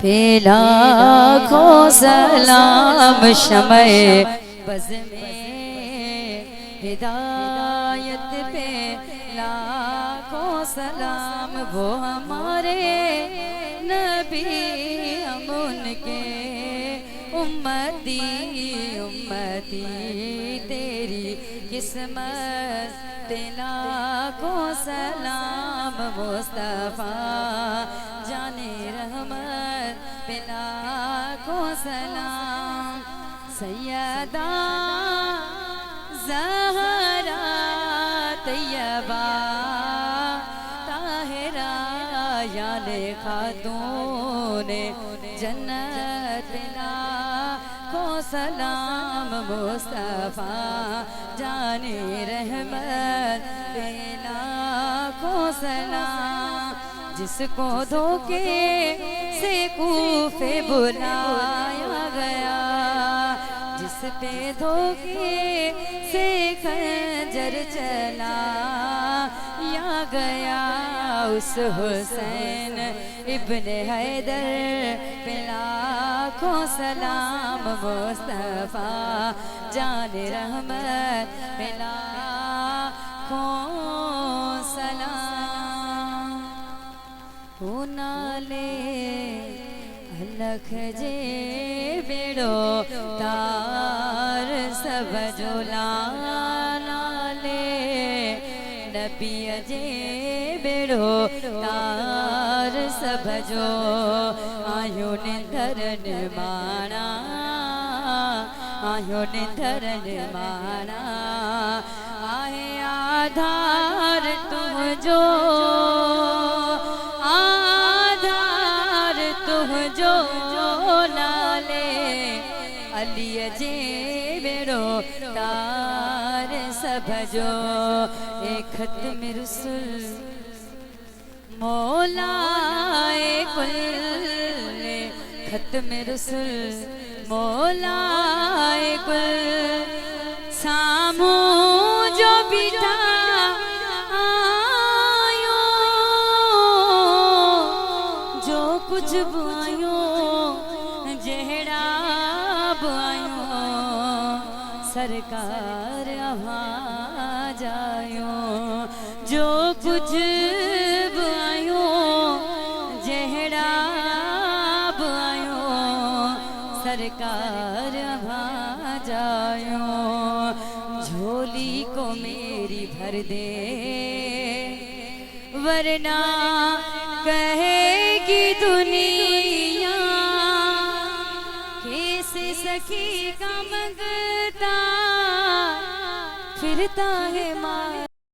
पे लाखों सलाम शमए बज़ में हिदायत पे लाखों सलाम। वो हमारे नबी हम उनके उम्मती उम्मती तेरी किस्मत पे लाखों सलाम। मुस्तफ़ा जाने रहमत पे लाखों सलाम। सैयदा ज़हरा तैयबा ताहिरा याने खातूने जन्नत पे लाखों सलाम। मुस्तफ़ा जाने रहमत पे लाखों सलाम। जिसको धोखे से कूफे बुलाया गया, जिस पे धोखे से खंजर चलाया गया, उस हुसैन इब्ने हैदर पे लाखों सलाम। मुस्तफ़ा जाने रहमत पे लाखों सलाम। नाले अलख जे बेड़ो तार सब जो नाले नबी जे बेड़ो तार सब जो आयो निंदरन माना आयो निंदरन माना। आहे आधार तुम जो जो नाले अली जे बेड़ो तार सब जो। एक खत्म रसूल मौलाए कुल खत्म रसूल मौलाए कुल सामू जो बिठा आयो जो कुछ बुआयो जेड़ा बुआयो सरकार आवाज आयो। जो कुछ बुआयो जेड़ा बुआयो सरकार आवाज आयो। झोली को मेरी भर दे वरना कहेगी दुनिया कैसे सखी का मंगता फिरता है माँ।